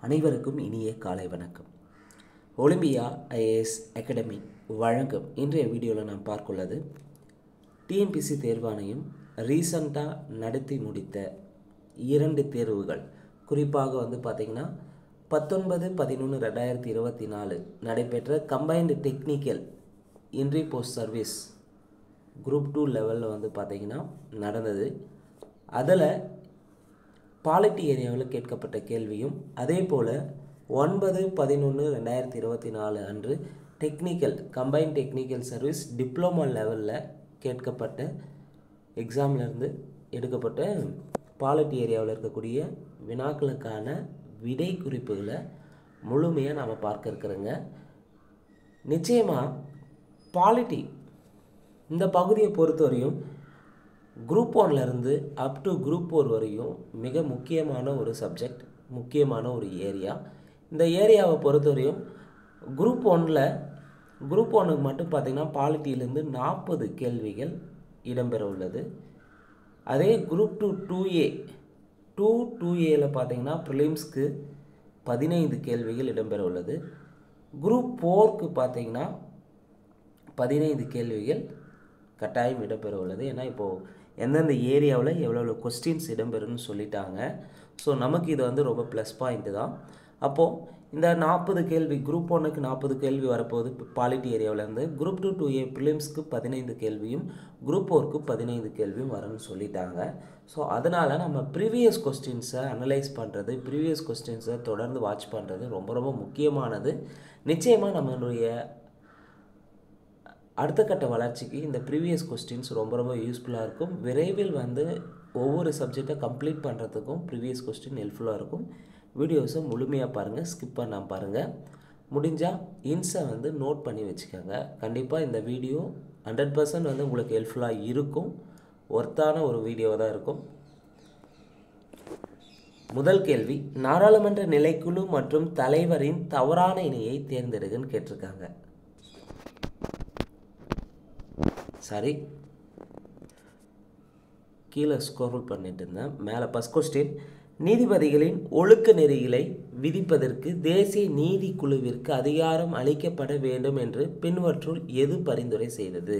அனைவருக்கும் இனிய காலை வணக்கம். ஒலிம்பியா ஐஏஎஸ் அகாடமி வழங்கும் இன்றைய வீடியோவில் நாம் பார்க்குள்ளது டிஎன்பிஎஸ்சி தேர்வாணையம் ரீசண்டாக நடத்தி முடித்த 2 தேர்வுகள். குறிப்பாக பார்த்திங்கன்னா 19/11/2024 நடைபெற்ற combined technical entry post service group 2 லெவலில் பார்த்திங்கன்னா நடந்தது. அதில் பாலிட்டி ஏரியாவில் கேட்கப்பட்ட கேள்வியும் அதே போல் 9/11/2024 அன்று technical combined technical service diploma லெவலில் கேட்கப்பட்ட எக்ஸாம்லேருந்து எடுக்கப்பட்ட பாலிட்டி ஏரியாவில் இருக்கக்கூடிய வினாக்களுக்கான விடை குறிப்புகளை முழுமையாக நாம் பார்க்க இருக்கிறோங்க. நிச்சயமாக பாலிட்டி இந்த பகுதியை பொறுத்தவரையும் குரூப் 1லேருந்து அப் டு குரூப் 4 வரையும் மிக முக்கியமான ஒரு சப்ஜெக்ட், முக்கியமான ஒரு ஏரியா. இந்த ஏரியாவை பொறுத்தவரையும் குரூப் 1க்கு மட்டும் பார்த்திங்கன்னா பாலிட்டியிலேருந்து 40 கேள்விகள் இடம்பெற உள்ளது. அதே குரூப் 2A பார்த்திங்கன்னா ப்ரிலிம்ஸ்க்கு 15 கேள்விகள் இடம்பெற உள்ளது. குரூப் 4க்கு பார்த்திங்கன்னா 15 கேள்விகள் கட்டாயம் இடம்பெற உள்ளது. ஏன்னா இப்போது எந்தெந்த ஏரியாவில் எவ்வளோ கொஸ்டின்ஸ் இடம்பெறும்னு சொல்லிட்டாங்க. ஸோ நமக்கு இது ரொம்ப ப்ளஸ் பாயிண்ட்டு தான். அப்போது இந்த 40 கேள்வி குரூப் 1க்கு 40 கேள்வி வரப்போகுது பாலிட்டி ஏரியாவிலேருந்து. குரூப் 2A ப்ரிலிம்ஸ்க்கு 15 கேள்வியும் குரூப் 4க்கு 15 கேள்வியும் வரும்னு சொல்லிட்டாங்க. ஸோ அதனால் நம்ம ப்ரீவியஸ் கொஸ்டின்ஸை அனலைஸ் பண்ணுறது, ப்ரீவியஸ் கொஸ்டின்ஸை தொடர்ந்து வாட்ச் பண்ணுறது ரொம்ப ரொம்ப முக்கியமானது. நிச்சயமாக நம்மளுடைய அடுத்த கட்ட வளர்ச்சிக்கு இந்த ப்ரீவியஸ் கொஸ்டின்ஸ் ரொம்ப ரொம்ப யூஸ்ஃபுல்லாக இருக்கும். விரைவில் ஒவ்வொரு சப்ஜெக்டை கம்ப்ளீட் பண்ணுறதுக்கும் ப்ரீவியஸ் கொஸ்டின் ஹெல்ப்ஃபுல்லாக இருக்கும். வீடியோஸை முழுமையாக பாருங்கள், ஸ்கிப் பண்ணாமல் பாருங்கள். முடிஞ்சால் இன்ஸை நோட் பண்ணி வச்சுக்கோங்க. கண்டிப்பாக இந்த வீடியோ 100% உங்களுக்கு ஹெல்ப்ஃபுல்லாக இருக்கும். ஒர்த்தான ஒரு வீடியோவாக தான் இருக்கும். முதல் கேள்வி, நாடாளுமன்ற நிலைக்குழு மற்றும் தலைவரின் தவறான இணையை தேர்ந்தெடுங்கன்னு கேட்டிருக்காங்க. சாரி, கீழே ஸ்க்ரோல் பண்ணிட்டு இருந்தேன். மேலே ஃபர்ஸ்ட் கொஸ்டின், நீதிபதிகளின் ஒழுக்க நெறிகளை விதிப்பதற்கு தேசிய நீதிக்குழுவிற்கு அதிகாரம் அளிக்கப்பட வேண்டும் என்று பின்வற்றுள் எது பரிந்துரை செய்தது?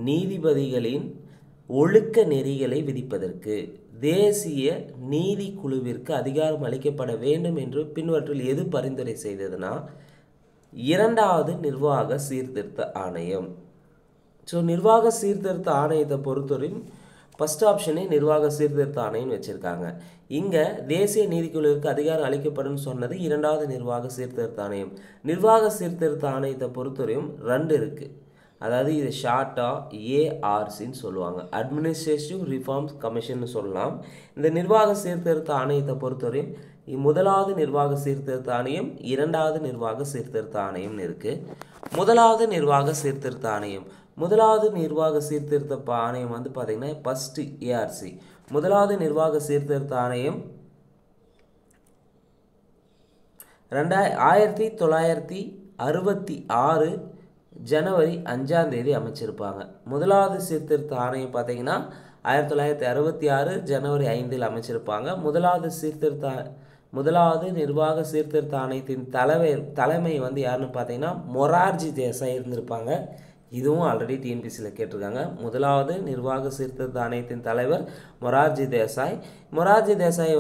நீதிபதிகளின் ஒழுக்க நெறிகளை விதிப்பதற்கு தேசிய நீதிக்குழுவிற்கு அதிகாரம் அளிக்கப்பட வேண்டும் என்று பின்வற்றுள் எது பரிந்துரை செய்ததுன்னா 2வது நிர்வாக சீர்திருத்த ஆணையம். ஸோ நிர்வாக சீர்திருத்த ஆணையத்தை பொறுத்தவரையும் ஃபஸ்ட் ஆப்ஷனே நிர்வாக சீர்திருத்த ஆணையம் வச்சுருக்காங்க. இங்கே தேசிய நீதிக்குழுவிற்கு அதிகாரம் அளிக்கப்படும் சொன்னது 2வது நிர்வாக சீர்திருத்த ஆணையம். நிர்வாக சீர்திருத்த ஆணையத்தை பொறுத்தவரையும் 2 இருக்குது. அதாவது இது ஷார்ட்டாக ஏஆர்சின்னு சொல்லுவாங்க, அட்மினிஸ்ட்ரேட்டிவ் ரிஃபார்ம்ஸ் கமிஷன்னு சொல்லலாம். இந்த நிர்வாக சீர்திருத்த ஆணையத்தை பொறுத்தவரையும் 1வது நிர்வாக சீர்திருத்த ஆணையம், 2வது நிர்வாக சீர்திருத்த ஆணையம்னு இருக்குது. 1வது நிர்வாக சீர்திருத்த ஆணையம், 1வது நிர்வாக சீர்திருத்த ஆணையம் பார்த்திங்கன்னா ஃபஸ்ட்டு ஏஆர்சி. 1வது நிர்வாக சீர்திருத்த ஆணையம் 1966 ஜனவரி 5ஆம் தேதி அமைச்சிருப்பாங்க. 1வது சீர்திருத்த ஆணையம் பார்த்திங்கன்னா 1966 ஜனவரி 5இல் அமைச்சிருப்பாங்க. 1வது நிர்வாக சீர்திருத்த ஆணையத்தின் தலைமை யாருன்னு பார்த்தீங்கன்னா மொரார்ஜி தேசாய் இருந்திருப்பாங்க. இதுவும் ஆல்ரெடி டிஎன்பிஎஸ்சியில் கேட்டிருக்காங்க. 1வது நிர்வாக சீர்திருத்த ஆணையத்தின் தலைவர் மொரார்ஜி தேசாய். மொரார்ஜி தேசாய்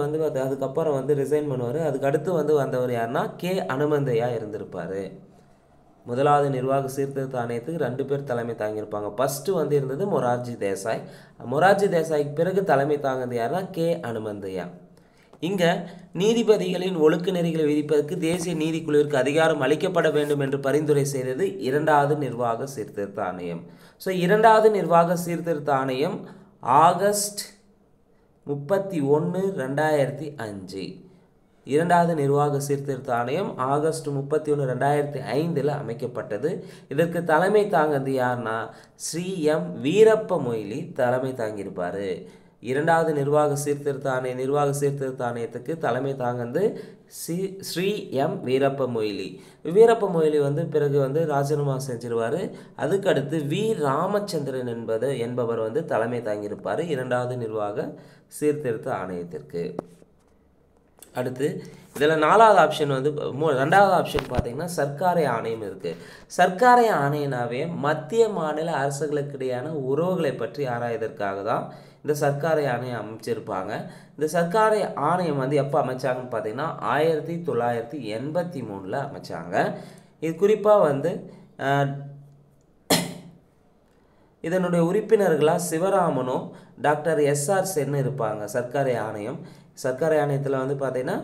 அதுக்கப்புறம் ரிசைன் பண்ணுவார். அதுக்கு அடுத்து வந்தவர் யாருன்னா கே அனுமந்தையா இருந்திருப்பார். 1வது நிர்வாக சீர்திருத்த ஆணையத்துக்கு 2 பேர் தலைமை தாங்கியிருப்பாங்க. ஃபஸ்ட்டு இருந்தது மொரார்ஜி தேசாய். மொரார்ஜி தேசாய்க்கு பிறகு தலைமை தாங்கினது யாருன்னா கே அனுமந்தையா. இங்கே நீதிபதிகளின் ஒழுக்க நெறிகளை விதிப்பதற்கு தேசிய நீதிக்குழுவிற்கு அதிகாரம் அளிக்கப்பட வேண்டும் என்று பரிந்துரை செய்தது 2வது நிர்வாக சீர்திருத்த ஆணையம். ஸோ 2வது நிர்வாக சீர்திருத்த ஆணையம் ஆகஸ்ட் 31, 2005. 2வது நிர்வாக சீர்திருத்த ஆணையம் ஆகஸ்ட் 31, 2005 அமைக்கப்பட்டது. இதற்கு தலைமை தாங்கினது யாருன்னா ஸ்ரீ எம் வீரப்ப மொய்லி தலைமை தாங்கியிருப்பார். 2வது நிர்வாக சீர்திருத்த ஆணையத்துக்கு தலைமை தாங்கந்து ஸ்ரீ எம் வீரப்ப மொய்லி. வீரப்ப மொய்லி பிறகு ராஜினாமா செஞ்சிருவார். அதுக்கடுத்து வி ராமச்சந்திரன் என்பவர் தலைமை தாங்கியிருப்பார் 2வது நிர்வாக சீர்திருத்த ஆணையத்திற்கு. அடுத்து இதில் 4வது ஆப்ஷன் வந்து 2வது ஆப்ஷன் பார்த்தீங்கன்னா சர்க்காரை ஆணையம் இருக்குது. சர்க்காரை ஆணையனாவே மத்திய மாநில அரசுகளுக்கு இடையான உறவுகளை பற்றி ஆராய்வதற்காக தான் இந்த சர்க்காரை ஆணையம் அமைச்சிருப்பாங்க. இந்த சர்க்காரை ஆணையம் வந்து எப்போ அமைச்சாங்கன்னு பார்த்தீங்கன்னா 1983 அமைச்சாங்க. இது குறிப்பாக வந்து இதனுடைய உறுப்பினர்களாக சிவராமனும் டாக்டர் எஸ்ஆர் சென் இருப்பாங்க. சர்க்காரை ஆணையத்தில் வந்து பார்த்திங்கன்னா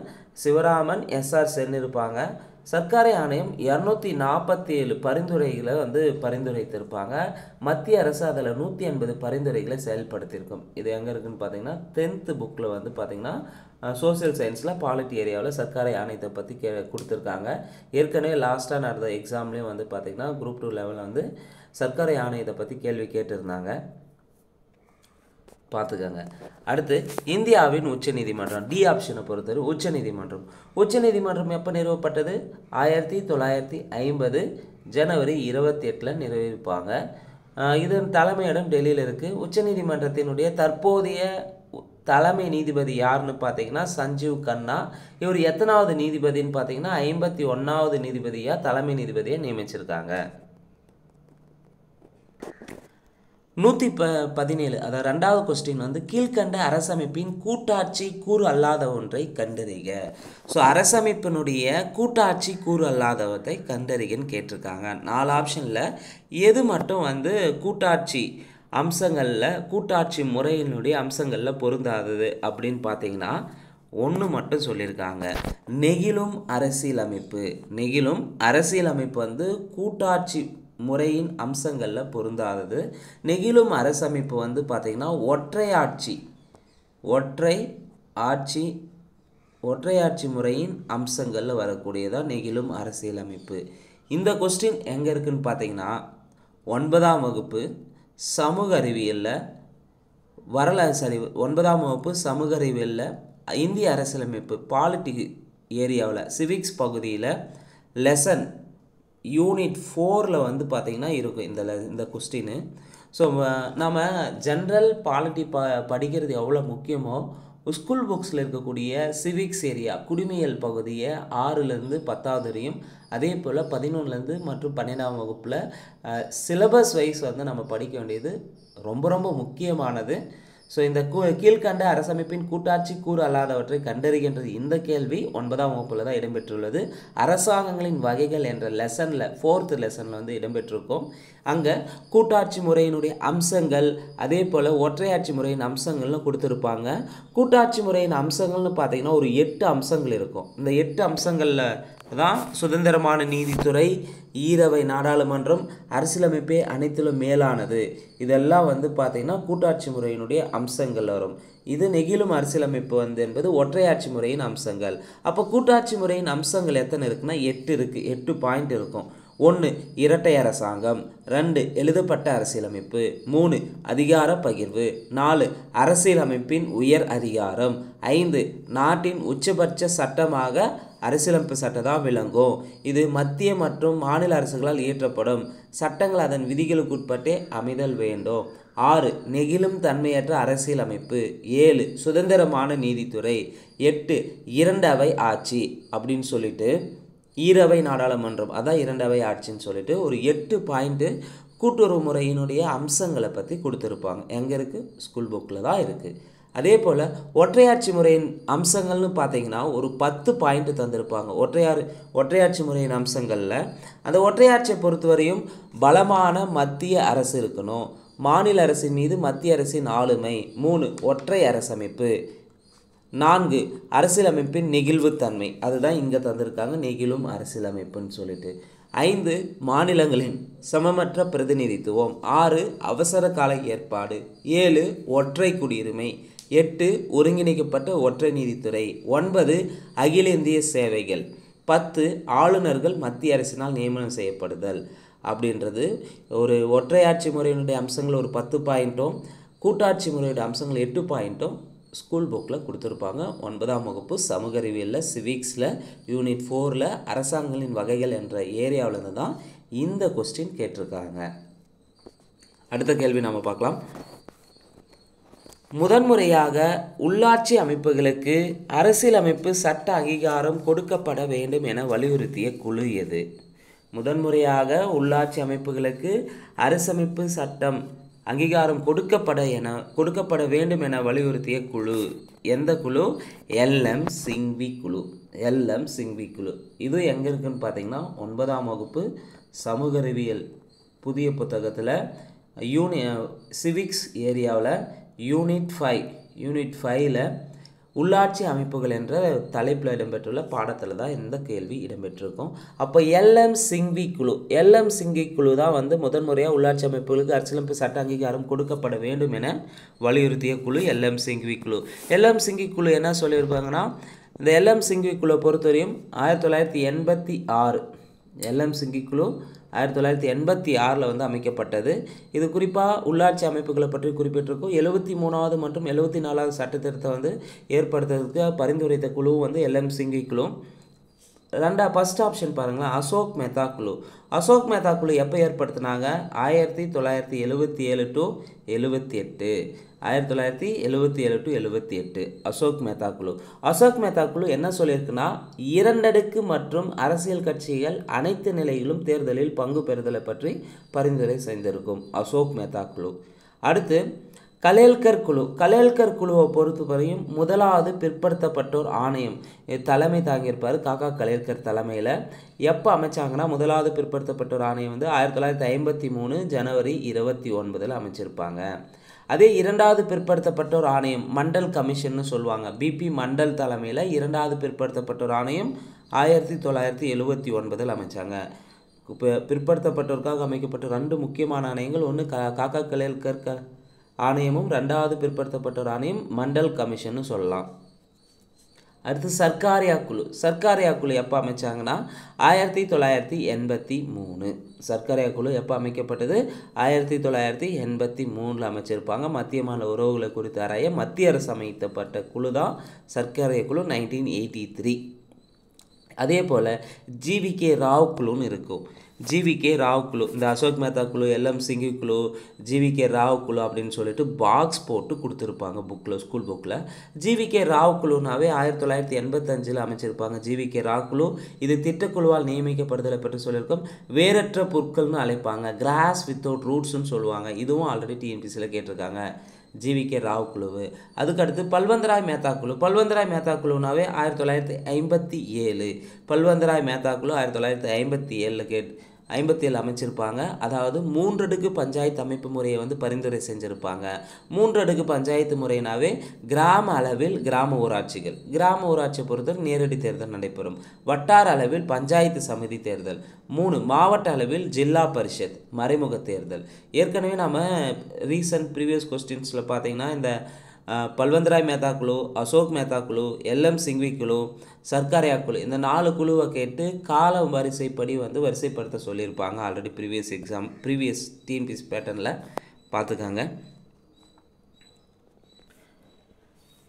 சிவராமன், எஸ்ஆர் சென் இருப்பாங்க. சர்க்காரை ஆணையம் 247 பரிந்துரைகளை வந்து பரிந்துரைத்திருப்பாங்க. மத்திய அரசு அதில் 180 பரிந்துரைகளை செயல்படுத்தியிருக்கும். இது எங்கே இருக்குதுன்னு பார்த்தீங்கன்னா 10th புக்கில் வந்து பார்த்திங்கன்னா சோசியல் சயின்ஸில் பாலிட்டி ஏரியாவில் சர்க்காரை ஆணையத்தை பற்றி கொடுத்துருக்காங்க. ஏற்கனவே லாஸ்ட்டாக நடந்த எக்ஸாம்லேயும் வந்து பார்த்திங்கன்னா குரூப் 2 லெவலில் வந்து சர்க்காரை ஆணையத்தை பற்றி கேள்வி கேட்டிருந்தாங்க, பார்த்துக்கோங்க. அடுத்து இந்தியாவின் உச்சநீதிமன்றம், டி ஆப்ஷனை பொறுத்தவரை உச்சநீதிமன்றம் எப்போ நிறுவப்பட்டது? 1950 ஜனவரி 28 நிறுவிப்பாங்க. இதன் தலைமையிடம் டெல்லியில் இருக்குது. உச்சநீதிமன்றத்தினுடைய தற்போதைய தலைமை நீதிபதி யாருன்னு பார்த்தீங்கன்னா சஞ்சீவ் கன்னா. இவர் எத்தனாவது நீதிபதின்னு பார்த்தீங்கன்னா 51வது நீதிபதியாக தலைமை நீதிபதியை நியமிச்சிருக்காங்க. 117 அதாவது 2வது கொஸ்டின் வந்து கீழ்கண்ட அரசமைப்பின் கூட்டாட்சி கூறு அல்லாத ஒன்றை கண்டறிக. ஸோ அரசமைப்பினுடைய கூட்டாட்சி கூறு அல்லாதவற்றை கண்டறிகன்னு கேட்டிருக்காங்க. 4 ஆப்ஷனில் எது மட்டும் வந்து கூட்டாட்சி முறையினுடைய அம்சங்களில் பொருந்தாதது அப்படின்னு பார்த்தீங்கன்னா 1 மட்டும் சொல்லியிருக்காங்க. நெகிழும் அரசியலமைப்பு வந்து கூட்டாட்சி முறையின் அம்சங்களில் பொருந்தாதது. நெகிழும் அரசமைப்பு வந்து பார்த்திங்கன்னா ஒற்றையாட்சி முறையின் அம்சங்களில் வரக்கூடியதான் நெகிழும் அரசியலமைப்பு. இந்த கொஸ்டின் எங்கே இருக்குதுன்னு பார்த்தீங்கன்னா 9ஆம் வகுப்பு சமூக அறிவியலில் 9ஆம் வகுப்பு சமூக அறிவியலில் இந்திய அரசியலமைப்பு பாலிட்டி ஏரியாவில் சிவிக்ஸ் பகுதியில் லெசன் யூனிட் 4 வந்து பார்த்திங்கன்னா இருக்கும் இந்த கொஸ்டின். ஸோ நம்ம ஜென்ரல் பாலிட்டி படிக்கிறது எவ்வளோ முக்கியமோ ஸ்கூல் புக்ஸில் இருக்கக்கூடிய சிவிக்ஸ் ஏரியா குடிமையியல் பகுதியை 6லேருந்து 10வது வரையும், அதே போல் 11லேருந்து மற்றும் 12ஆம் வகுப்பில் சிலபஸ் வைஸ் வந்து நம்ம படிக்க வேண்டியது ரொம்ப ரொம்ப முக்கியமானது. ஸோ இந்த கீழ்கண்ட அரசமைப்பின் கூட்டாட்சி கூறு அல்லாதவற்றை கண்டறிகின்றது இந்த கேள்வி 9ஆம் வகுப்பில் தான் இடம்பெற்றுள்ளது. அரசாங்கங்களின் வகைகள் என்ற லெசனில் 4th லெசனில் வந்து இடம்பெற்றிருக்கும். அங்கே கூட்டாட்சி முறையினுடைய அம்சங்கள் அதே போல் ஒற்றையாட்சி முறையின் அம்சங்கள்னு கொடுத்துருப்பாங்க. கூட்டாட்சி முறையின் அம்சங்கள்னு பார்த்திங்கன்னா ஒரு 8 அம்சங்கள் இருக்கும். இந்த 8 அம்சங்களில் தான் சுதந்திரமான நீதித்துறை, ஈரவை நாடாளுமன்றம், அரசியலமைப்பே அனைத்திலும் மேலானது, இதெல்லாம் வந்து பார்த்திங்கன்னா கூட்டாட்சி முறையினுடைய அம்சங்கள் வரும். இது நெகிழும் அரசியலமைப்பு வந்து என்பது ஒற்றையாட்சி முறையின் அம்சங்கள். அப்போ கூட்டாட்சி முறையின் அம்சங்கள் எத்தனை இருக்குன்னா 8 இருக்குது. 8 பாயிண்ட் இருக்கும். 1 இரட்டை அரசாங்கம், 2 எழுதப்பட்ட அரசியலமைப்பு, 3 அதிகார பகிர்வு, 4 அரசியலமைப்பின் உயர் அதிகாரம், 5 நாட்டின் உச்சபட்ச சட்டமாக அரசியலமைப்பு சட்டம் தான் விளங்கும். இது மத்திய மற்றும் மாநில அரசுகளால் இயற்றப்படும் சட்டங்கள் அதன் விதிகளுக்குட்பட்டே அமைதல் வேண்டும். 6 நெகிழும் தன்மையற்ற அரசியலமைப்பு, 7 சுதந்திரமான நீதித்துறை, 8 இரண்டவை ஆட்சி அப்படின்னு சொல்லிட்டு ஈரவை நாடாளுமன்றம் அதான் இரண்டவை ஆட்சின்னு சொல்லிட்டு ஒரு 8 பாயிண்ட்டு கூட்டுறவு முறையினுடைய அம்சங்களை பற்றி கொடுத்துருப்பாங்க. எங்கே இருக்குது? ஸ்கூல் புக்கில் தான் இருக்குது. அதே போல் ஒற்றையாட்சி முறையின் அம்சங்கள்னு பார்த்தீங்கன்னா ஒரு 10 பாயிண்ட் தந்திருப்பாங்க. ஒற்றையாட்சி முறையின் அம்சங்களில் அந்த ஒற்றையாட்சியை பொறுத்தவரையும் பலமான மத்திய அரசு இருக்கணும், மாநில அரசின் மீது மத்திய அரசின் ஆளுமை, 3 ஒற்றை அரசமைப்பு, 4 அரசியலமைப்பின் நெகிழ்வுத்தன்மை, அதுதான் இங்கே தந்திருக்காங்க நெகிழும் அரசியலமைப்புன்னு சொல்லிட்டு, 5 மாநிலங்களின் சமமற்ற பிரதிநிதித்துவம், 6 அவசர கால ஏற்பாடு, 7 ஒற்றை குடியுரிமை, 8 ஒருங்கிணைக்கப்பட்ட ஒற்றை நீதித்துறை, 9 அகில இந்திய சேவைகள், 10 ஆளுநர்கள் மத்திய அரசினால் நியமனம் செய்யப்படுதல். அப்படின்றது ஒரு ஒற்றையாட்சி முறையினுடைய அம்சங்கள் ஒரு 10 பாயிண்ட்டும் கூட்டாட்சி முறையுடைய அம்சங்கள் 8 பாயிண்ட்டும் ஸ்கூல் புக்கில் கொடுத்துருப்பாங்க. 9ஆம் வகுப்பு சமூக அறிவியலில் சிவிக்ஸில் யூனிட் 4ல் அரசாங்கங்களின் வகைகள் என்ற ஏரியாவிலேருந்து தான் இந்த கொஸ்டின் கேட்டிருக்காங்க. அடுத்த கேள்வி நம்ம பார்க்கலாம். முதன்முறையாக உள்ளாட்சி அமைப்புகளுக்கு அரசியலமைப்பு சட்ட அங்கீகாரம் கொடுக்கப்பட வேண்டும் என வலியுறுத்திய குழு எது? முதன்முறையாக உள்ளாட்சி அமைப்புகளுக்கு அரசமைப்பு சட்டம் அங்கீகாரம் கொடுக்கப்பட வேண்டும் என வலியுறுத்திய குழு எந்த குழு? எல்எம் சிங்வி குழு. எல்எம் சிங்வி குழு. இது எங்கே இருக்குன்னு பார்த்தீங்கன்னா 9ஆம் வகுப்பு சமூக அறிவியல் புதிய புத்தகத்தில் சிவிக்ஸ் ஏரியாவில் யூனிட் 5ல் உள்ளாட்சி அமைப்புகள் என்ற தலைப்பில் இடம்பெற்றுள்ள பாடத்தில் தான் இந்த கேள்வி இடம்பெற்றிருக்கும். அப்போ எல்எம் சிங்வி குழு தான் வந்து முதன்முறையாக உள்ளாட்சி அமைப்புகளுக்கு அரசியலமைப்பு சட்ட அங்கீகாரம் கொடுக்கப்பட வேண்டும் என வலியுறுத்திய குழு எல்எம் சிங்வி குழு. எல்எம் சிங்வி குழு என்ன சொல்லியிருப்பாங்கன்னா, இந்த எல்எம் சிங்வி குழுவை பொறுத்தவரையும் 1986 எல்எம் சிங்வி குழு 1986 வந்து அமைக்கப்பட்டது. இது குறிப்பாக உள்ளாட்சி அமைப்புகளை பற்றி குறிப்பிட்டிருக்கும். 73வது மற்றும் 74வது சட்ட திருத்தத்தை வந்து ஏற்படுத்துறதுக்கு பரிந்துரைத்த குழு வந்து எல்எம் சிங்வி குழு. ஃபர்ஸ்ட் ஆப்ஷன் பாருங்களேன், அசோக் மெஹ்தா குழு. அசோக் மெஹ்தா குழு எப்போ ஏற்படுத்தினாங்க? 1977 டு 78. 1977 டு 78 அசோக் மெஹ்தா குழு. அசோக் மெஹ்தா குழு என்ன சொல்லியிருக்குன்னா, 2 அடுக்கு மற்றும் அரசியல் கட்சிகள் அனைத்து நிலையிலும் தேர்தலில் பங்கு பெறுதலை பற்றி பரிந்துரை செய்திருக்கும் அசோக் மெஹ்தா குழு. அடுத்து கலேல்கர் குழு. கலேல்கர் குழுவை பொறுத்தவரையும் முதலாவது பிற்படுத்தப்பட்டோர் ஆணையம் தலைமை தாங்கியிருப்பார் காக்கா கலேல்கர் தலைமையில். எப்போ அமைச்சாங்கன்னா, முதலாவது பிற்படுத்தப்பட்டோர் ஆணையம் வந்து 1953 ஜனவரி 29 அமைச்சிருப்பாங்க. அதே இரண்டாவது பிற்படுத்தப்பட்டோர் ஆணையம் மண்டல் கமிஷன்னு சொல்லுவாங்க, பிபி மண்டல் தலைமையில் இரண்டாவது பிற்படுத்தப்பட்டோர் ஆணையம் 1979 அமைச்சாங்க. இப்போ பிற்படுத்தப்பட்டோருக்காக அமைக்கப்பட்ட 2 முக்கியமான ஆணையங்கள், ஒன்று காக்கா கலேல்கர் ஆணையமும், 2வது பிற்படுத்தப்பட்டோர் ஆணையம் மண்டல் கமிஷன்னு சொல்லலாம். அடுத்து சர்க்காரியா குழு. சர்க்காரியா குழு எப்போ அமைச்சாங்கன்னா 1983. சர்க்காரியா குழு எப்போ அமைக்கப்பட்டது? 1983 அமைச்சிருப்பாங்க. மத்திய மாநில உறவுகளை குறித்து ஆராய மத்திய அரசு அமைக்கப்பட்ட குழு தான் சர்க்காரியா குழு 1983. அதே போல் ஜிவிகே ராவ் குழுன்னு இருக்கும். ஜிவிகே ராவ் குழு, இந்த அசோக் மெஹ்தா குழு, எல்எம் சிங்வி குழு, ஜிவிகே ராவ் குழு அப்படின்னு சொல்லிட்டு பாக்ஸ் போட்டு கொடுத்துருப்பாங்க புக்கில், ஸ்கூல் புக்கில். ஜிவிகே ராவ் குழுனாவே 1985 அமைச்சிருப்பாங்க ஜிவிகே ராவ் குழு. இது திட்டக்குழுவால் நியமிக்கப்படுதலை பற்றி சொல்லியிருக்கோம். வேரற்ற பொருட்கள்னு அழைப்பாங்க, கிராஸ் வித்தவுட் ரூட்ஸ்ன்னு சொல்லுவாங்க. இதுவும் ஆல்ரெடி டிஎன்பிசியில் கேட்டிருக்காங்க ஜிவிகே ராவ் குழுவு. அதுக்கடுத்து பல்வந்தராய் மேத்தா குழு. பல்வந்தராய் மேத்தா குழுனாவே 1957. பல்வந்தராய் மேத்தா குழு 1957 அமைச்சிருப்பாங்க. அதாவது 3 அடுக்கு பஞ்சாயத்து அமைப்பு முறையை வந்து பரிந்துரை செஞ்சுருப்பாங்க. 3 அடுக்கு பஞ்சாயத்து முறையினாவே கிராம அளவில் கிராம ஊராட்சிகள், கிராம ஊராட்சியை பொறுத்தவரை நேரடி தேர்தல் நடைபெறும். வட்டார அளவில் பஞ்சாயத்து சமிதி தேர்தல். 3 மாவட்ட அளவில் ஜில்லா பரிஷத் மறைமுக தேர்தல். ஏற்கனவே நம்ம ரீசன்ட் ப்ரீவியஸ் கொஸ்டின்ஸில் பார்த்தீங்கன்னா இந்த பல்வந்தராய் மேத்தா குழு, அசோக் மெஹ்தா குழு, எல்எம் சிங்வி குழு, சர்க்காரியா குழு, இந்த 4 குழுவை கேட்டு கால வரிசைப்படி வந்து வரிசைப்படுத்த சொல்லியிருப்பாங்க. ஆல்ரெடி ப்ரீவியஸ் டிஎன்பிஎஸ்சி பேட்டர்னில் பார்த்துக்காங்க.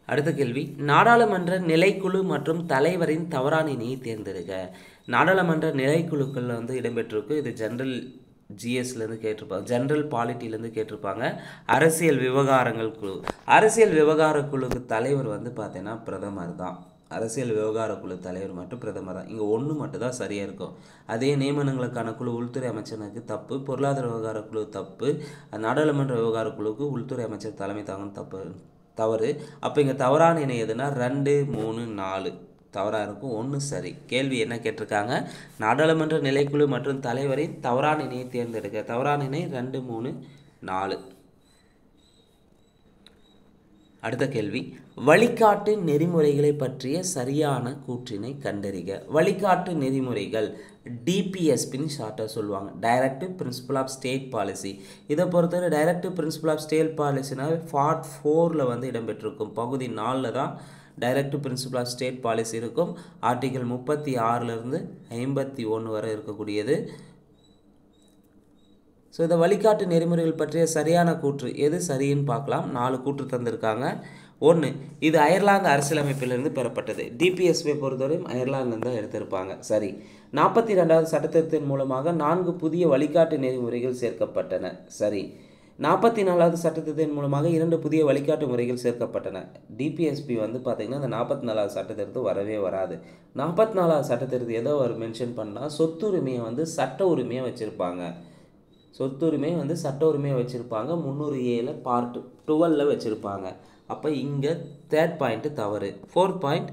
அடுத்த கேள்வி, நாடாளுமன்ற நிலைக்குழு மற்றும் தலைவரின் தவறான இணையை தேர்ந்தெடுக்க. நாடாளுமன்ற நிலைக்குழுக்களில் வந்து இடம்பெற்றிருக்கு. இது ஜென்ரல் ஜிஎஸ்லேருந்து கேட்டிருப்பாங்க, ஜென்ரல் பாலிட்டிலேருந்து கேட்டிருப்பாங்க. அரசியல் விவகாரங்கள் குழு. அரசியல் விவகார குழுக்கு தலைவர் வந்து பார்த்தீங்கன்னா பிரதமர் தான். அரசியல் விவகார குழு தலைவர் மட்டும் பிரதமர் தான். இங்கே 1 மட்டும் தான் சரியாக இருக்கும். அதே நியமனங்களுக்கான குழு உள்துறை அமைச்சருக்கு தப்பு, பொருளாதார விவகார குழு தப்பு, நாடாளுமன்ற விவகார குழுவுக்கு உள்துறை அமைச்சர் தலைமை தாங்கணும் தவறு. அப்போ இங்கே தவறான இணை எதுனா 2, 3, 4 தவறாக இருக்கும். 1 சரி. கேள்வி என்ன கேட்டிருக்காங்க? நாடாளுமன்ற நிலைக்குழு மற்றும் தலைவரின் தவறான இணையை தேர்ந்தெடுக்க. தவறான இணை 2, 3, 4. அடுத்த கேள்வி, வழிகாட்டு நெறிமுறைகளை பற்றிய சரியான கூற்றினை கண்டறிக. வழிகாட்டு நெறிமுறைகள் டிபிஎஸ்பின்னு ஷார்ட்டாக சொல்லுவாங்க, directive principle of state policy. இதை பொறுத்தவரை டைரக்டிவ் பிரின்சிபல் ஆஃப் ஸ்டேட் பாலிசினாவே பார்ட் 4ல் வந்து இடம்பெற்றிருக்கும். பகுதி 4ல் தான் directive principle of state policy இருக்கும். ஆர்டிகல் 36 51 வரை இருக்கக்கூடியது. ஸோ இந்த வழிகாட்டு நெறிமுறைகள் பற்றிய சரியான கூற்று எது சரின்னு பார்க்கலாம். 4 கூற்று தந்திருக்காங்க. 1, இது அயர்லாந்து அரசியலமைப்பிலிருந்து பெறப்பட்டது. டிபிஎஸ்பியை பொறுத்தவரையும் அயர்லாந்துலேருந்து தான் எடுத்திருப்பாங்க. சரி. 42வது சட்டத்திருத்தின் மூலமாக 4 புதிய வழிகாட்டு நெறிமுறைகள் சேர்க்கப்பட்டன. சரி. 44வது சட்டத்திட்டத்தின் மூலமாக 2 புதிய வழிகாட்டு முறைகள் சேர்க்கப்பட்டன. டிபிஎஸ்பி வந்து பார்த்திங்கன்னா இந்த 44வது சட்டத்திட்டத்து வரவே வராது. 44வது சட்டத்திட்டத்தை ஏதோ ஒரு மென்ஷன் பண்ணால் சொத்துரிமையை வந்து சட்ட உரிமையாக வச்சுருப்பாங்க. சொத்துரிமை வந்து சட்ட உரிமையை வச்சுருப்பாங்க. 300A பார்ட் 12 வச்சுருப்பாங்க. அப்போ இங்கே 3rd பாயிண்ட்டு தவறு. 4th பாயிண்ட்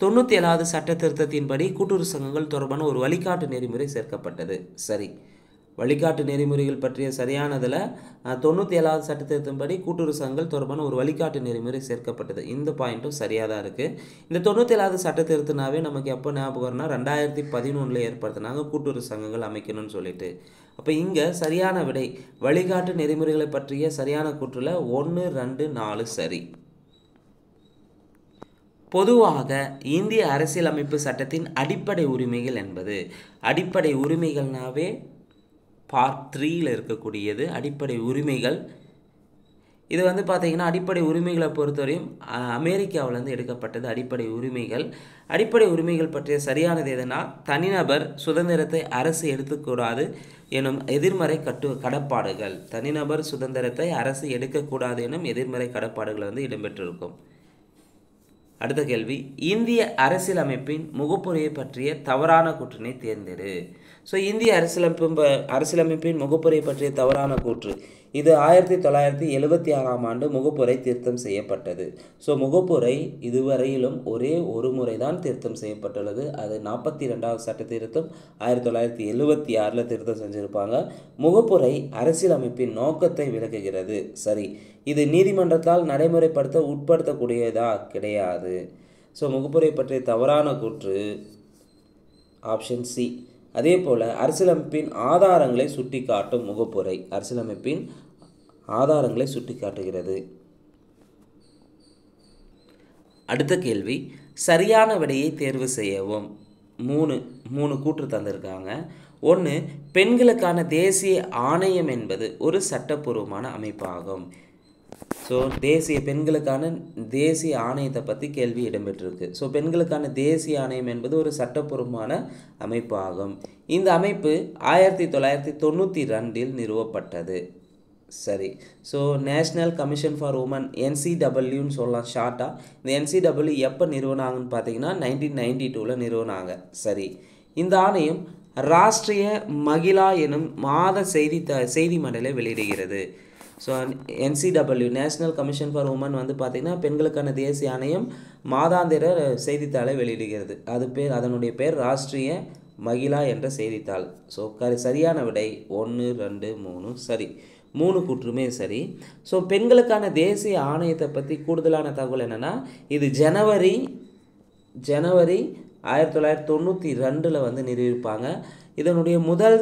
97வது சட்ட திருத்தத்தின்படி கூட்டுறவு சங்கங்கள் தொடர்பான ஒரு வழிகாட்டு நெறிமுறை சேர்க்கப்பட்டது. சரி, வழிகாட்டு நெறிமுறைகள் பற்றிய சரியானதில் 97வது சட்ட திருத்தத்தின்படி கூட்டுறவு சங்கங்கள் தொடர்பான ஒரு வழிகாட்டு நெறிமுறை சேர்க்கப்பட்டது. இந்த பாயிண்ட்டும் சரியாக தான் இருக்குது. இந்த 97வது சட்ட திருத்தினாவே நமக்கு எப்போ ஞாபகம் வரும்னா 2011 ஏற்படுத்தினாங்க கூட்டுறவு சங்கங்கள் அமைக்கணும்னு சொல்லிட்டு. அப்போ இங்கே சரியான விடை வழிகாட்டு நெறிமுறைகளை பற்றிய சரியான கூற்றில் 1, 2, 4 சரி. பொதுவாக இந்திய அரசியலமைப்பு சட்டத்தின் அடிப்படை உரிமைகள் என்பது, அடிப்படை உரிமைகள்னாவே பார்ட் 3ல் இருக்கக்கூடியது அடிப்படை உரிமைகள். இது வந்து பார்த்திங்கன்னா அடிப்படை உரிமைகளை பொறுத்தவரையும் அமெரிக்காவிலேருந்து எடுக்கப்பட்டது அடிப்படை உரிமைகள். அடிப்படை உரிமைகள் பற்றிய சரியானது எதுனா, தனிநபர் சுதந்திரத்தை அரசு எடுத்துக்கூடாது எனும் எதிர்மறை கடப்பாடுகள். தனிநபர் சுதந்திரத்தை அரசு எடுக்கக்கூடாது எனும் எதிர்மறை கடப்பாடுகள் வந்து இடம்பெற்றிருக்கும். அடுத்த கேள்வி, இந்திய அரசியலமைப்பின் முகப்புரையை பற்றிய தவறான கூற்றினை தேர்ந்தெடு. ஸோ இந்திய அரசியலமைப்பின் முகப்புரை பற்றிய தவறான கூற்று இது 1976ஆம் ஆண்டு முகப்புரை திருத்தம் செய்யப்பட்டது. ஸோ முகப்புரை இதுவரையிலும் ஒரே ஒரு முறை தான் திருத்தம் செய்யப்பட்டுள்ளது. அது 42வது சட்ட திருத்தம் 1976 திருத்தம் செஞ்சுருப்பாங்க. முகப்புரை அரசியலமைப்பின் நோக்கத்தை விளக்குகிறது. சரி, இது நீதிமன்றத்தால் நடைமுறைப்படுத்த உட்படுத்தக்கூடியதா கிடையாது. ஸோ முகப்புரை பற்றிய தவறான கூற்று ஆப்ஷன் சி. அதே போல் அரசியலமைப்பின் ஆதாரங்களை சுட்டி காட்டும் முகப்புரை அரசியலமைப்பின் ஆதாரங்களை சுட்டி காட்டுகிறது. அடுத்த கேள்வி, சரியான விடையை தேர்வு செய்யவும். மூணு கூற்று தந்திருக்காங்க. 1, பெண்களுக்கான தேசிய ஆணையம் என்பது ஒரு சட்டப்பூர்வமான அமைப்பாகும். ஸோ பெண்களுக்கான தேசிய ஆணையத்தை பற்றி கேள்வி இடம்பெற்றிருக்கு. ஸோ பெண்களுக்கான தேசிய ஆணையம் என்பது ஒரு சட்டப்பூர்வமான அமைப்பாகும். இந்த அமைப்பு 1992 நிறுவப்பட்டது. சரி, so national commission for women NCWன்னு சொல்லலாம் ஷார்ட்டாக. இந்த NCW எப்போ நிறுவனாங்கன்னு பார்த்தீங்கன்னா 1992 நிறுவனாங்க. சரி, இந்த ஆணையம் ராஷ்ட்ரிய மகிழா எனும் மாத செய்தி மடலை வெளியிடுகிறது. So NCW national commission for women வந்து பார்த்திங்கன்னா பெண்களுக்கான தேசிய ஆணையம் மாதாந்திர செய்தித்தாளை வெளியிடுகிறது. அதனுடைய பேர் ராஷ்ட்ரிய மகிழா என்ற செய்தித்தாள். ஸோ சரியான விடை 1, 2, 3 சரி. 3 கூற்றுமே சரி. ஸோ பெண்களுக்கான தேசிய ஆணையத்தை பற்றி கூடுதலான தகவல் என்னென்னா, இது ஜனவரி 1992 வந்து நிறுவியிருப்பாங்க. இதனுடைய முதல்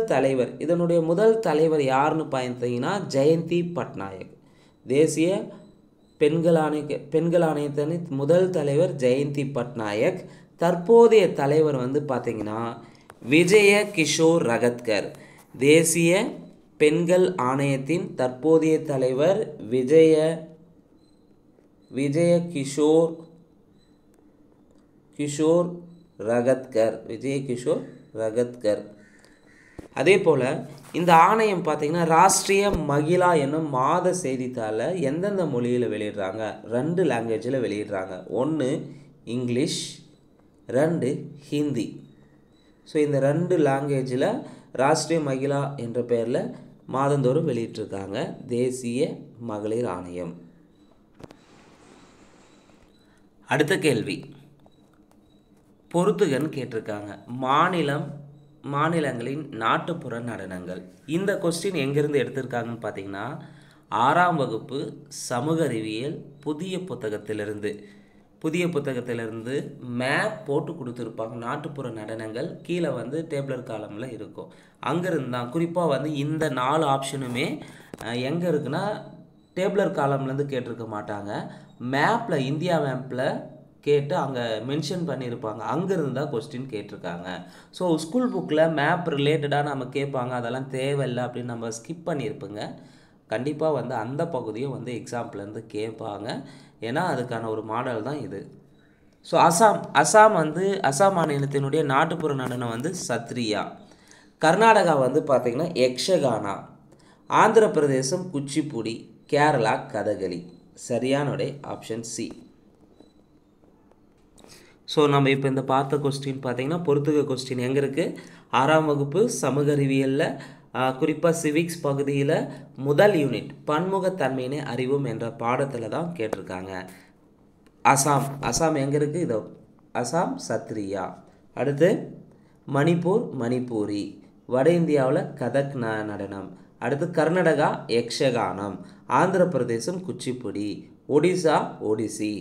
தலைவர் யாருன்னு பார்த்தீங்கன்னா ஜெயந்தி பட்நாயக். தேசிய பெண்கள் ஆணையத்தின் முதல் தலைவர் ஜெயந்தி பட்நாயக். தற்போதைய தலைவர் வந்து பார்த்திங்கன்னா விஜய கிஷோர் ரகத்கர். தேசிய பெண்கள் ஆணையத்தின் தற்போதைய தலைவர் விஜய கிஷோர் ரகத்கர். அதே போல் இந்த ஆணையம் பார்த்திங்கன்னா ராஷ்ட்ரிய மகிழா என்னும் மாத செய்தித்தாளை எந்தெந்த மொழியில் வெளியிடுறாங்க? 2 லாங்குவேஜில் வெளியிடுறாங்க. 1 இங்கிலீஷ், 2 ஹிந்தி. ஸோ இந்த 2 லாங்குவேஜில் ராஷ்ட்ரிய மகிழா என்ற பெயரில் மாதந்தோறும் வெளியிட்டிருக்காங்க தேசிய மகளிர் ஆணையம். அடுத்த கேள்வி பொறுத்துகன்னு கேட்டிருக்காங்க. மாநிலங்களின் நாட்டுப்புற நடனங்கள். இந்த கொஸ்டின் எங்கேருந்து எடுத்திருக்காங்கன்னு பார்த்தீங்கன்னா 6ஆம் வகுப்பு சமூக அறிவியல் புதிய புத்தகத்திலிருந்து மேப் போட்டு கொடுத்துருப்பாங்க. நாட்டுப்புற நடனங்கள் கீழே வந்து டேபிளர் காலமில் இருக்கும். அங்கேருந்து தான் குறிப்பாக வந்து இந்த 4 ஆப்ஷனுமே எங்கே இருக்குன்னா டேபிளர் காலம்லேருந்து கேட்டிருக்க மாட்டாங்க. மேப்பில் இந்தியா மேப்பில் கேட்டு அங்கே மென்ஷன் பண்ணியிருப்பாங்க. அங்கேருந்து தான் கொஸ்டின் கேட்டிருக்காங்க. ஸோ ஸ்கூல் புக்கில் மேப் ரிலேட்டடாக நம்ம கேட்பாங்க, அதெல்லாம் தேவையில்லை அப்படின்னு நம்ம ஸ்கிப் பண்ணியிருப்போங்க. கண்டிப்பாக வந்து அந்த பகுதியும் வந்து எக்ஸாம்பிள்லேருந்து கேட்பாங்க. ஏன்னா அதுக்கான ஒரு மாடல் தான் இது. ஸோ அசாம் மாநிலத்தினுடைய நாட்டுப்புற நடனம் வந்து சத்ரியா. கர்நாடகா வந்து பார்த்திங்கன்னா யக்ஷகானா. ஆந்திர பிரதேசம் குச்சிப்புடி, கேரளா கதகளி. சரியான விடை ஆப்ஷன் சி. ஸோ நம்ம இப்போ இந்த பார்த்த கொஸ்டின் பார்த்தீங்கன்னா பொறுத்துக கொஸ்டின் எங்கே இருக்குது, 6ஆம் வகுப்பு சமூக அறிவியலில் குறிப்பாக சிவிக்ஸ் பகுதியில் முதல் யூனிட் பன்முகத்தன்மையினை அறிவோம் என்ற பாடத்தில் தான் கேட்டிருக்காங்க. அசாம் எங்கே இருக்குது, இதோ அசாம் சத்ரியா. அடுத்து மணிப்பூர் மணிப்பூரி, வட இந்தியாவில் கதக் நடனம். அடுத்து கர்நாடகா யக்ஷகானம், ஆந்திர பிரதேசம் குச்சிப்புடி, ஒடிசா ஒடிசி,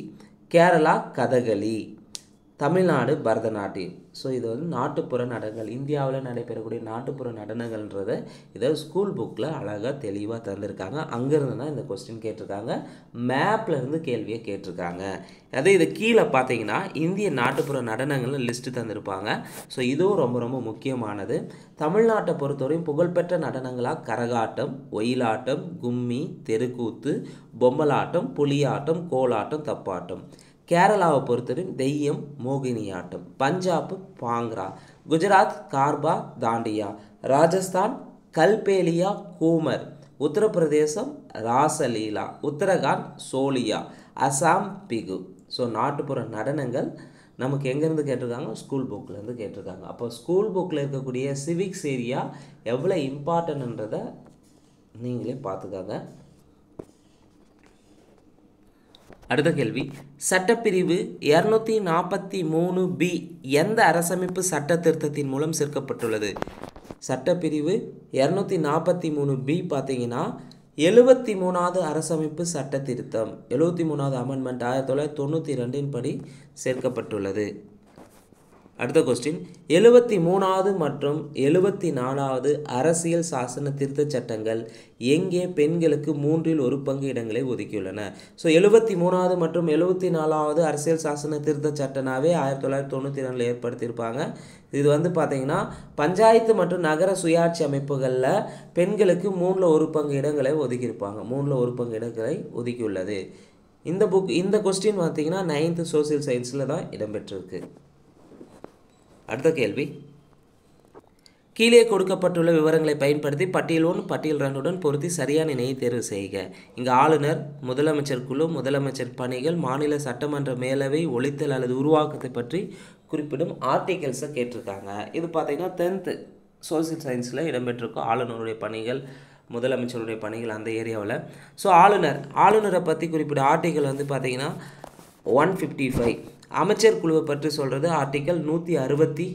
கேரளா கதகளி, தமிழ்நாடு பரதநாட்டியம். ஸோ இது வந்து நாட்டுப்புற நடனங்கள், இந்தியாவில் நடைபெறக்கூடிய நாட்டுப்புற நடனங்கள்ன்றதை இதை ஸ்கூல் புக்கில் அழகாக தெளிவாக தந்திருக்காங்க. அங்கேருந்து தான் இந்த கொஸ்டின் கேட்டிருக்காங்க, மேப்லேருந்து கேள்வியை கேட்டிருக்காங்க. அதே இது கீழே பார்த்தீங்கன்னா இந்திய நாட்டுப்புற நடனங்கள் லிஸ்ட்டு தந்திருப்பாங்க. ஸோ இதுவும் ரொம்ப ரொம்ப முக்கியமானது. தமிழ்நாட்டை பொறுத்தவரையும் புகழ்பெற்ற நடனங்களாக கரகாட்டம், ஒயிலாட்டம், கும்மி, தெருக்கூத்து, பொம்மலாட்டம், புலியாட்டம், கோலாட்டம், தப்பாட்டம். கேரளாவை பொறுத்தவரையும் தெய்யம், மோகினியாட்டம். பஞ்சாப் பாங்க்ரா, குஜராத் கார்பா தாண்டியா, ராஜஸ்தான் கல்பேலியா கூமர், உத்தரப்பிரதேசம் ராசலீலா, உத்தரகாண்ட் சோலியா, அசாம் பிகு. ஸோ நாட்டுப்புற நடனங்கள் நமக்கு எங்கேருந்து கேட்டிருக்காங்க, ஸ்கூல் புக்கிலேருந்து கேட்டிருக்காங்க. அப்போ ஸ்கூல் புக்கில் இருக்கக்கூடிய சிவிக்ஸ் ஏரியா எவ்வளோ இம்பார்ட்டன்ன்றதை நீங்களே பார்த்துக்காங்க. அடுத்த கேள்வி, சட்டப்பிரிவு 243B எந்த அரசமைப்பு சட்ட திருத்தத்தின் மூலம் சேர்க்கப்பட்டுள்ளது? சட்டப்பிரிவு 243B பார்த்தீங்கன்னா 73வது அரசமைப்பு சட்ட திருத்தம், 73வது அமெண்ட்மெண்ட் 1992 படி சேர்க்கப்பட்டுள்ளது. அடுத்த கொஸ்டின், 73வது மற்றும் 74வது அரசியல் சாசன திருத்தச் சட்டங்கள் எங்கே பெண்களுக்கு 1/3 இடங்களை ஒதுக்கியுள்ளன? ஸோ 73வது மற்றும் 74வது அரசியல் சாசன திருத்தச் சட்டனாவே 1992 ஏற்படுத்தியிருப்பாங்க. இது வந்து பார்த்தீங்கன்னா பஞ்சாயத்து மற்றும் நகர சுயாட்சி அமைப்புகளில் பெண்களுக்கு 1/3 இடங்களை ஒதுக்கியிருப்பாங்க. 1/3 இடங்களை ஒதுக்கியுள்ளது. இந்த கொஸ்டின் பார்த்தீங்கன்னா 9th சோசியல் சயின்ஸில் தான் இடம்பெற்றிருக்கு. அடுத்த கேள்வி, கீழே கொடுக்கப்பட்டுள்ள விவரங்களை பயன்படுத்தி பட்டியல் 1 பட்டியல் 2 பொருத்தி சரியான இணையை தேர்வு செய்க. இங்கே ஆளுநர், முதலமைச்சர் குழு, முதலமைச்சர் பணிகள், மாநில சட்டமன்ற மேலவை, ஒழித்தல் அல்லது உருவாக்கத்தை பற்றி குறிப்பிடும் ஆர்டிகல்ஸை கேட்டிருக்காங்க. இது பார்த்தீங்கன்னா 10th சோசியல் சயின்ஸில் இடம்பெற்றிருக்கும் ஆளுநருடைய பணிகள், முதலமைச்சருடைய பணிகள் அந்த ஏரியாவில். ஸோ ஆளுநரை பற்றி குறிப்பிட்ட ஆர்டிகல் வந்து பார்த்தீங்கன்னா 155. அமைச்சர் குழுவை பற்றி சொல்கிறது ஆர்டிக்கல் 163.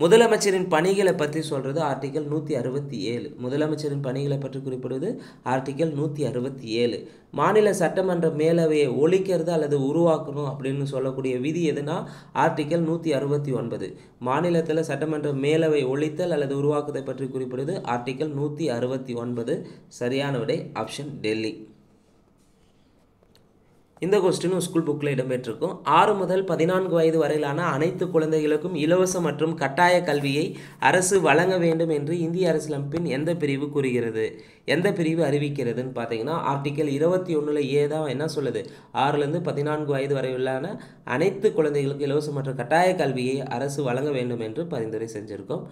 முதலமைச்சரின் பணிகளை பற்றி சொல்கிறது ஆர்டிக்கல் 167. முதலமைச்சரின் பணிகளை பற்றி குறிப்பிடுவது ஆர்டிக்கல் 167. மாநில சட்டமன்ற மேலவையை ஒழிக்கிறது அல்லது உருவாக்கணும் அப்படின்னு சொல்லக்கூடிய விதி எதுனா ஆர்டிக்கல் 169. மாநிலத்தில் சட்டமன்ற மேலவை ஒழித்தல் அல்லது உருவாக்கத்தை பற்றி குறிப்பிடுவது ஆர்டிக்கல் 169. சரியான விடை ஆப்ஷன் டெல்லி. இந்த கொஸ்டினும் ஸ்கூல் புக்கில் இடம்பெற்றிருக்கும். 6 முதல் 14 வயது வரையிலான அனைத்து குழந்தைகளுக்கும் இலவச மற்றும் கட்டாய கல்வியை அரசு வழங்க வேண்டும் என்று இந்திய அரசியலமைப்பின் எந்த பிரிவு கூறுகிறது? எந்த பிரிவு அறிவிக்கிறதுன்னு பார்த்தீங்கன்னா ஆர்டிக்கல் 21 தான் என்ன சொல்லுது, 6லேருந்து 14 வயது வரையிலான அனைத்து குழந்தைகளுக்கும் இலவச மற்றும் கட்டாய கல்வியை அரசு வழங்க வேண்டும் என்று பரிந்துரை செஞ்சுருக்கோம்.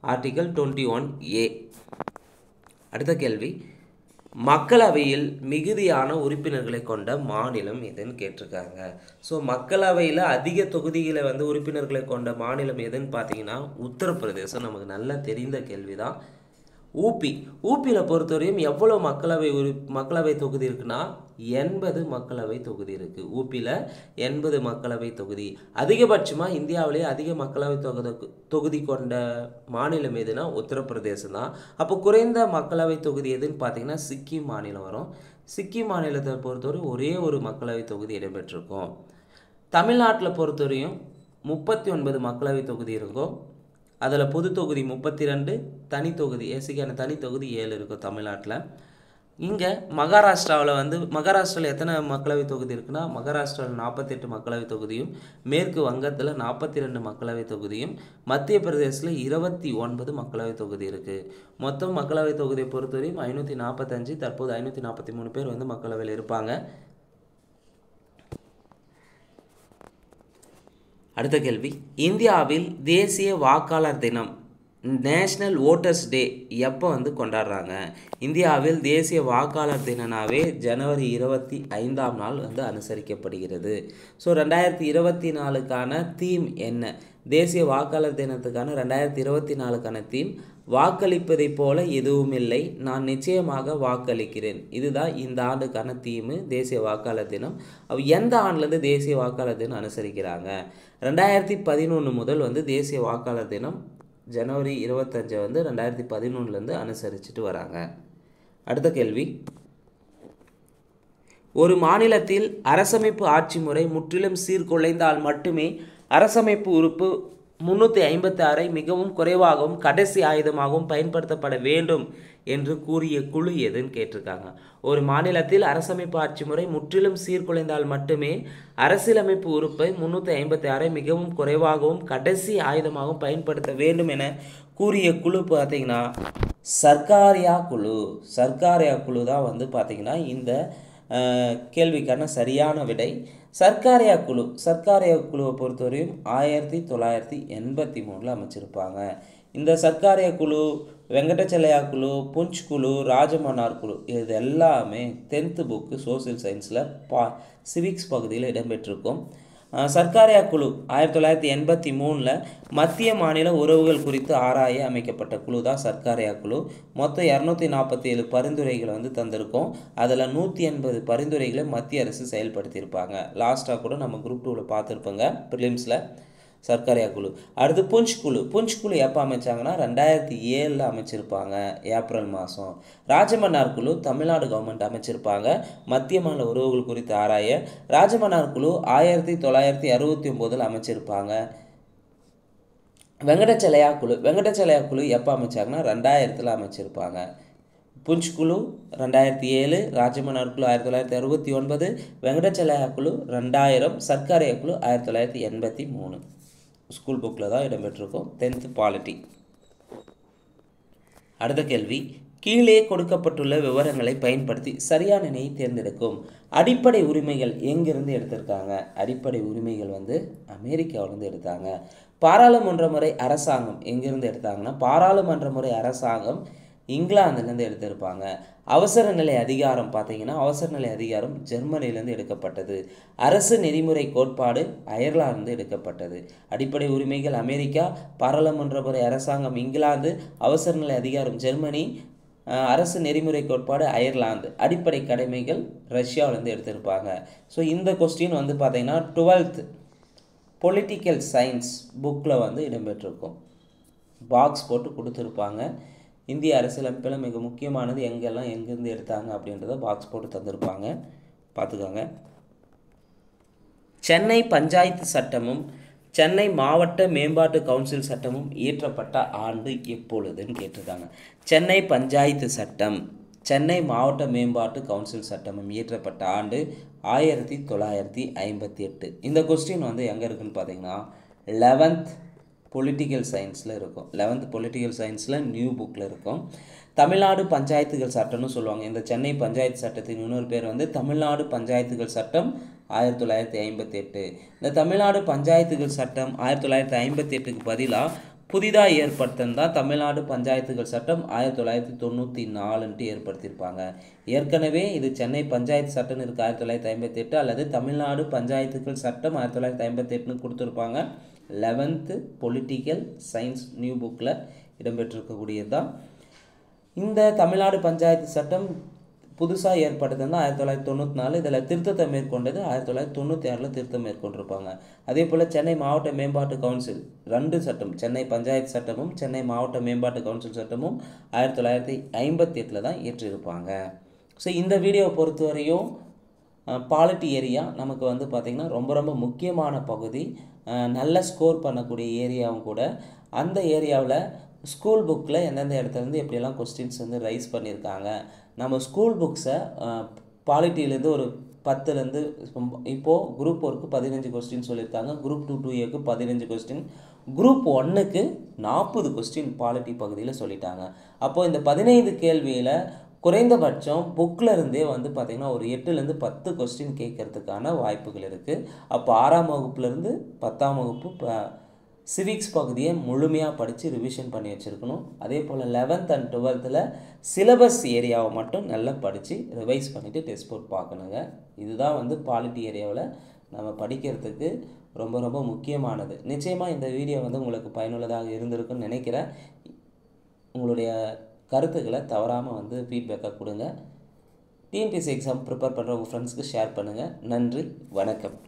Article 21A. அடுத்த கேள்வி, மக்களவையில் மிகுதியான உறுப்பினர்களை கொண்ட மாநிலம் எதுன்னு கேட்டிருக்காங்க. ஸோ மக்களவையில் அதிக தொகுதிகளை வந்து உறுப்பினர்களை கொண்ட மாநிலம் எதுன்னு பார்த்தீங்கன்னா உத்தரப்பிரதேசம். நமக்கு நல்லா தெரிந்த கேள்வி தான். ஊபியில் பொறுத்தவரையும் எவ்வளோ மக்களவை தொகுதி இருக்குன்னா 80 மக்களவை தொகுதி இருக்குது. ஊபியில் 80 மக்களவை தொகுதி. அதிகபட்சமாக இந்தியாவிலேயே அதிக மக்களவை தொகுதி கொண்ட மாநிலம் எதுனா உத்தரப்பிரதேசம் தான். அப்போ குறைந்த மக்களவை தொகுதி எதுன்னு பார்த்தீங்கன்னா சிக்கிம் மாநிலம் வரும். சிக்கிம் மாநிலத்தை பொறுத்தவரை ஒரே ஒரு மக்களவை தொகுதி இடம்பெற்றிருக்கும். தமிழ்நாட்டில் பொறுத்தவரையும் 39 மக்களவை தொகுதி இருக்கும். அதில் பொது தொகுதி 32, தனி தொகுதி ஏசிக்கான தனி தொகுதி 7 இருக்கும் தமிழ்நாட்டில். இங்கே மகாராஷ்டிராவில் எத்தனை மக்களவை தொகுதி இருக்குன்னா மகாராஷ்டிராவில் 48 மக்களவை தொகுதியும், மேற்கு வங்கத்தில் 42 மக்களவை தொகுதியும், மத்திய பிரதேசத்தில் 29 மக்களவை தொகுதி இருக்குது. மொத்தம் மக்களவை தொகுதியை பொறுத்தவரையும் 545, தற்போது 543 பேர் வந்து மக்களவையில் இருப்பாங்க. அடுத்த கேள்வி, இந்தியாவில் தேசிய வாக்காளர் தினம் நேஷ்னல் ஓட்டர்ஸ் டே எப்போ வந்து கொண்டாடுறாங்க? இந்தியாவில் தேசிய வாக்காளர் தினனாவே ஜனவரி 25ஆம் நாள் வந்து அனுசரிக்கப்படுகிறது. ஸோ 2024க்கான தீம் என்ன? தேசிய வாக்காளர் தினத்துக்கான 2024க்கான தீம் வாக்களிப்பதைப் போல எதுவும் இல்லை, நான் நிச்சயமாக வாக்களிக்கிறேன். இதுதான் இந்த ஆண்டுக்கான தீமு, தேசிய வாக்காளர் தினம். எந்த ஆண்டுலேருந்து தேசிய வாக்காளர் தினம் அனுசரிக்கிறாங்க? 2011 முதல் வந்து தேசிய வாக்காளர் தினம் ஜனவரி 25 வந்து 2011லேருந்து அனுசரிச்சுட்டு வராங்க. அடுத்த கேள்வி, ஒரு மாநிலத்தில் அரசமைப்பு ஆட்சி முறை முற்றிலும் சீர்குலைந்தால் மட்டுமே அரசமைப்பு உறுப்பு 356 மிகவும் குறைவாகவும் கடைசி ஆயுதமாகவும் பயன்படுத்தப்பட வேண்டும் என்று கூறிய குழு எதுன்னு கேட்டிருக்காங்க. ஒரு மாநிலத்தில் அரசமைப்பு ஆட்சி முறை முற்றிலும் சீர்குலைந்தால் மட்டுமே அரசியலமைப்பு உறுப்பை 356 மிகவும் குறைவாகவும் கடைசி ஆயுதமாகவும் பயன்படுத்த வேண்டும் என கூறிய குழு பார்த்திங்கன்னா சர்க்காரியா குழு. சர்க்காரியா குழு தான் வந்து பார்த்திங்கன்னா இந்த கேள்விக்கான சரியான விடை. சர்க்காரியா குழுவை பொறுத்தவரையும் 1983 அமைச்சிருப்பாங்க. இந்த சர்க்காரியா குழு, வெங்கடச்செல்லையா குழு, புஞ்ச் குழு, ராஜமன்னார் குழு இது எல்லாமே 10th புக்கு சோசியல் சயின்ஸில் சிவிக்ஸ் பகுதியில் இடம்பெற்றிருக்கும். சர்க்காரியா குழு 1983 மத்திய மாநில உறவுகள் குறித்து ஆராய அமைக்கப்பட்ட குழு தான் சர்க்காரியா குழு. மொத்தம் 247 பரிந்துரைகளை வந்து தந்திருக்கோம். அதில் 180 பரிந்துரைகளை மத்திய அரசு செயல்படுத்தியிருப்பாங்க. லாஸ்ட்டாக கூட நம்ம குரூப் 2ல் பார்த்துருப்போங்க ப்ரிலிம்ஸில் சர்க்காரியா குழு. அடுத்து புஞ்ச் குழு எப்போ அமைச்சாங்கன்னா 2007 அமைச்சிருப்பாங்க, ஏப்ரல் மாதம். ராஜமன்னார் குழு தமிழ்நாடு கவர்மெண்ட் அமைச்சிருப்பாங்க, மத்திய மாநில உறவுகள் குறித்து ஆராய. ராஜமன்னார் குழு 1969 அமைச்சிருப்பாங்க. வெங்கடச்செல்லையா குழு எப்போ அமைச்சாங்கன்னா 2000 அமைச்சிருப்பாங்க. புஞ்ச் குழு 2007, ராஜமன்னார் குழு 1969, வெங்கடச்செல்லையா குழு 2000, சர்க்காரியா குழு 1983. ஸ்கூல் புக்கில் தான் இடம்பெற்றிருக்கும், 10th பாலிட்டி. அடுத்த கேள்வி, கீழே கொடுக்கப்பட்டுள்ள விவரங்களை பயன்படுத்தி சரியான இணையை தேர்ந்தெடுக்கும். அடிப்படை உரிமைகள் எங்கிருந்து எடுத்திருக்காங்க? அடிப்படை உரிமைகள் வந்து அமெரிக்காவிலேருந்து எடுத்தாங்க. பாராளுமன்ற முறை அரசாங்கம் எங்கிருந்து எடுத்தாங்கன்னா பாராளுமன்ற முறை அரசாங்கம் இங்கிலாந்துலேருந்து எடுத்திருப்பாங்க. அவசர நிலை அதிகாரம் பார்த்தீங்கன்னா அவசர நிலை அதிகாரம் ஜெர்மனிலேருந்து எடுக்கப்பட்டது. அரசு நெறிமுறை கோட்பாடு அயர்லாந்து எடுக்கப்பட்டது. அடிப்படை உரிமைகள் அமெரிக்கா, பாராளுமன்ற முறை அரசாங்கம் இங்கிலாந்து, அவசர நிலை அதிகாரம் ஜெர்மனி, அரசு நெறிமுறை கோட்பாடு அயர்லாந்து, அடிப்படை கடமைகள் ரஷ்யாவிலேருந்து எடுத்திருப்பாங்க. ஸோ இந்த கொஸ்டின் வந்து பார்த்தீங்கன்னா 12th பொலிட்டிக்கல் சயின்ஸ் புக்கில் வந்து இடம்பெற்றிருக்கும். பாக்ஸ் போட்டு கொடுத்துருப்பாங்க. இந்திய அரசியலமைப்பில் மிக முக்கியமானது எங்கேருந்து எடுத்தாங்க அப்படின்றத பாக்ஸ் போட்டு தந்திருப்பாங்க, பார்த்துக்கோங்க. சென்னை பஞ்சாயத்து சட்டமும் சென்னை மாவட்ட மேம்பாட்டு கவுன்சில் சட்டமும் இயற்றப்பட்ட ஆண்டு எப்பொழுதுன்னு கேட்டிருக்காங்க. சென்னை பஞ்சாயத்து சட்டம், சென்னை மாவட்ட மேம்பாட்டு கவுன்சில் சட்டமும் இயற்றப்பட்ட ஆண்டு 1958. இந்த கொஸ்டின் வந்து எங்கே இருக்குன்னு பார்த்தீங்கன்னா 11th பொலிட்டிக்கல் சயின்ஸில் இருக்கும். 11th பொலிட்டிக்கல் சயின்ஸில் நியூ புக்கில் இருக்கும். தமிழ்நாடு பஞ்சாயத்துகள் சட்டம்னு சொல்லுவாங்க. இந்த சென்னை பஞ்சாயத்து சட்டத்தின் இன்னொரு பேர் வந்து தமிழ்நாடு பஞ்சாயத்துகள் சட்டம் 1958. இந்த தமிழ்நாடு பஞ்சாயத்துகள் சட்டம் 1958க்கு பதிலாக புதிதாக ஏற்படுத்தினது தான் தமிழ்நாடு பஞ்சாயத்துகள் சட்டம் 1994 ஏற்படுத்தியிருப்பாங்க. ஏற்கனவே இது சென்னை பஞ்சாயத்து சட்டம்னு இருக்குது 1958, அல்லது தமிழ்நாடு பஞ்சாயத்துகள் சட்டம் 1958ன்னு கொடுத்துருப்பாங்க. 11th பொலிட்டிக்கல் சயின்ஸ் நியூ புக்கில் இடம்பெற்றிருக்கக்கூடியது தான். இந்த தமிழ்நாடு பஞ்சாயத்து சட்டம் புதுசாக ஏற்படுத்தினா 1994, இதில் திருத்தத்தை மேற்கொண்டது 1996 திருத்தம் மேற்கொண்டிருப்பாங்க. அதே போல் சென்னை மாவட்ட மேம்பாட்டு கவுன்சில் 2 சட்டம், சென்னை பஞ்சாயத்து சட்டமும் சென்னை மாவட்ட மேம்பாட்டு கவுன்சில் சட்டமும் 1958 தான் இயற்றியிருப்பாங்க. ஸோ இந்த வீடியோவை பொறுத்தவரையும் பாலிட்டி ஏரியா நமக்கு வந்து பார்த்திங்கன்னா ரொம்ப ரொம்ப முக்கியமான பகுதி, நல்ல ஸ்கோர் பண்ணக்கூடிய ஏரியாவும் கூட. அந்த ஏரியாவில் ஸ்கூல் புக்கில் எந்தெந்த இடத்துலேருந்து எப்படியெல்லாம் கொஸ்டின்ஸ் வந்து ரைஸ் பண்ணியிருக்காங்க. நம்ம ஸ்கூல் புக்ஸை பாலிட்டியிலேருந்து ஒரு 10லேருந்து இப்போது குரூப் 1க்கு 15 கொஸ்டின் சொல்லியிருக்காங்க, குரூப் 2 2Aக்கு 15 கொஸ்டின், குரூப் 1க்கு 40 கொஸ்டின் பாலிட்டி பகுதியில் சொல்லிட்டாங்க. அப்போது இந்த 15 கேள்வியில் குறைந்தபட்சம் புக்கில் இருந்தே வந்து பார்த்திங்கன்னா ஒரு 8லேருந்து 10 கொஸ்டின் கேட்கறதுக்கான வாய்ப்புகள் இருக்குது. அப்போ 6ஆம் வகுப்புலேருந்து 10ஆம் வகுப்பு சிவிக்ஸ் பகுதியை முழுமையாக படித்து ரிவிஷன் பண்ணி வச்சுருக்கணும். அதே போல் 11th and 12th சிலபஸ் ஏரியாவை மட்டும் நல்லா படித்து ரிவைஸ் பண்ணிவிட்டு டெஸ்ட் போட் பார்க்கணுங்க. இதுதான் வந்து பாலிட்டி ஏரியாவில் நம்ம படிக்கிறதுக்கு ரொம்ப ரொம்ப முக்கியமானது. நிச்சயமாக இந்த வீடியோ வந்து உங்களுக்கு பயனுள்ளதாக இருந்திருக்குன்னு நினைக்கிறேன். உங்களுடைய கருத்துக்களை தவறாமல் வந்து ஃபீட்பேக்காக கொடுங்க. டிஎன்பிஎஸ்சி எக்ஸாம் ப்ரிப்பேர் பண்ணுற உங்கள் ஃப்ரெண்ட்ஸ்க்கு ஷேர் பண்ணுங்கள். நன்றி, வணக்கம்.